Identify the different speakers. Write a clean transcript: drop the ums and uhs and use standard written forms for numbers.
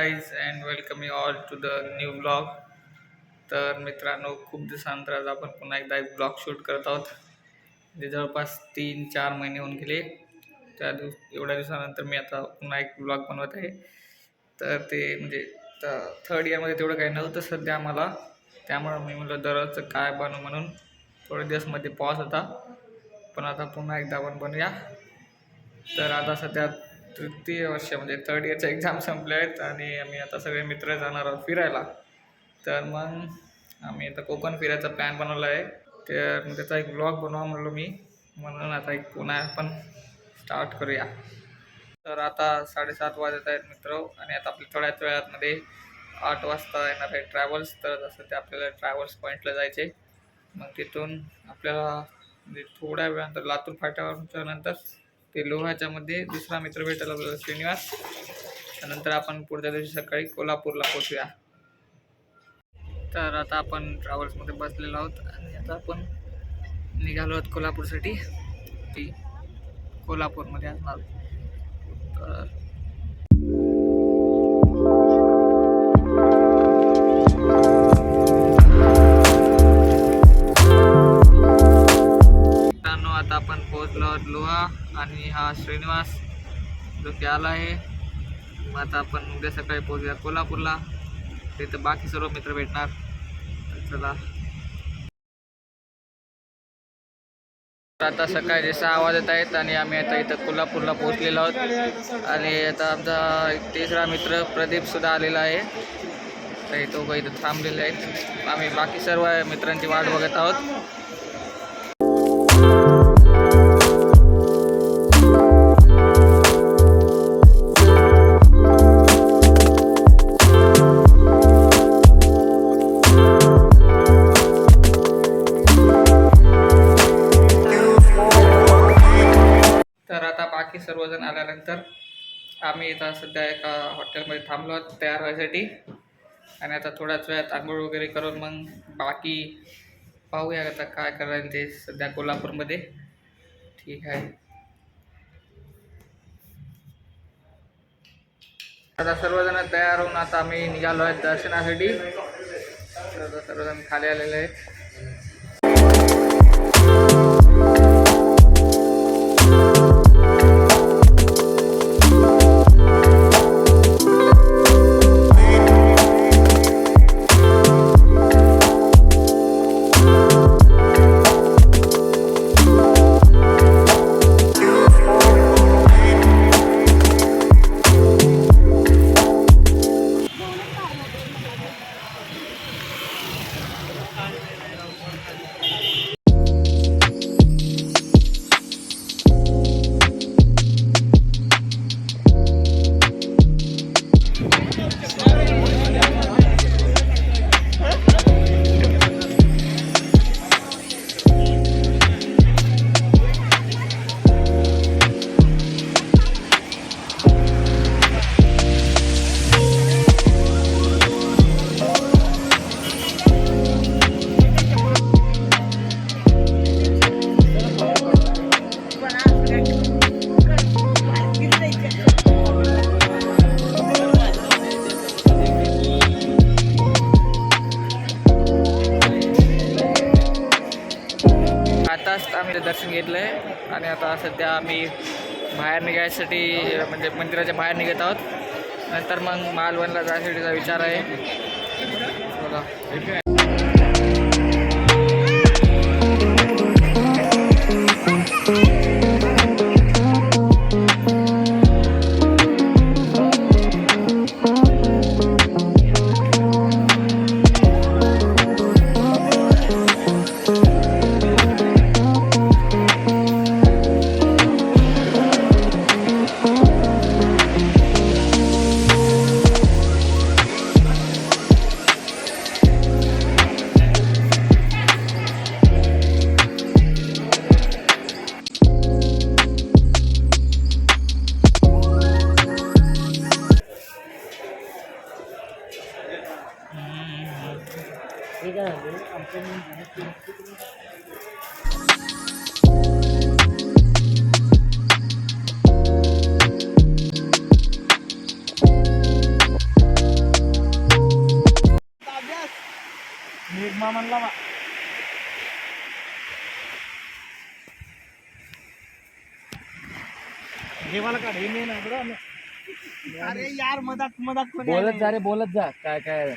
Speaker 1: guys and welcome you all to the new vlog. तर मित्रांनो, खूप दिवसानंतर आज आपण पुन्हा एकदा एक ब्लॉग शूट करत आहोत. म्हणजे जवळपास 3-4 महिने होऊन गेले. एवढ्या दिवसानंतर मी आता पुन्हा एक ब्लॉग बनवत आहे. तर ते म्हणजे थर्ड इयरमध्ये तेवढं काही नव्हतं सध्या आम्हाला, त्यामुळं मी म्हटलं दररोजचं काय बनवू म्हणून थोडे दिवस मध्ये पॉज होता. पण आता पुन्हा एकदा आपण बनूया. तर आता सध्या तृतीय वर्ष म्हणजे थर्ड इयरचे एक्झाम संपले आहेत आणि आम्ही आता सगळे मित्र जाणार आहोत फिरायला. तर मग आम्ही आता कोकण फिरायचा प्लॅन बनवला आहे. तर त्याचा एक ब्लॉग बनवा म्हणलो मी, म्हणून आता एक पुन्हा आपण स्टार्ट करूया. तर आता 7:30 वाजत आहेत मित्र, आणि आता आपल्या थोड्याच वेळामध्ये 8 वाजता येणार आहे ट्रॅव्हल्स. तर जसं ते आपल्याला ट्रॅव्हल्स पॉईंटला जायचे. मग तिथून आपल्याला म्हणजे थोड्या वेळानंतर लातूर फाट्यावरच्या नंतर ते लोहाच्या मध्ये दुसरा मित्र भेटायला आपल्याला श्रीनिवास. त्यानंतर आपण पुढच्या दिवशी सकाळी कोल्हापूरला पोहोचूया. तर आता आपण ट्रॅव्हल्समध्ये बसलेलो आहोत आणि आता आपण निघालो आहोत कोल्हापूरसाठी. ती कोल्हापूरमध्ये असणार. तर आता आपण पोहोचलो आहोत लोहा, आणि हा श्रीनिवास जो की आला आहे. मग आता आपण उद्या सकाळी पोहोचूया कोल्हापूरला. तिथं बाकी सर्व मित्र भेटणार. तर चला. आता सकाळचे 6 वाजत आहेत आणि आम्ही आता इथं कोल्हापूरला पोहोचलेलो आहोत. आणि आता आमचा एक तिसरा मित्र प्रदीप सुद्धा आलेला आहे. तर तो इथं थांबलेले आहेत. आम्ही बाकी सर्व मित्रांची वाट बघत आहोत. तर आता बाकी सर्वजण आल्यानंतर आम्ही इथं सध्या एका हॉटेलमध्ये थांबलो आहोत तयार व्हायसाठी. आणि आता थोड्याच वेळात आंघोळ वगैरे करून मग बाकी पाहूया आता काय करायला ते सध्या कोल्हापूरमध्ये. ठीक आहे. आता सर्वजण तयार होऊन आता आम्ही निघालो आहेत दर्शनासाठी. तर सर्वजण खाली आलेले आहेत. आताच आम्ही दर्शन घेतलं आहे आणि आता सध्या आम्ही बाहेर निघायसाठी म्हणजे मंदिराच्या बाहेर निघत आहोत. नंतर मग मालवणला जायसाठीचा विचार आहे. बघा.
Speaker 2: अरे यार मदत
Speaker 3: बोलत जा रे, बोलत जा काय काय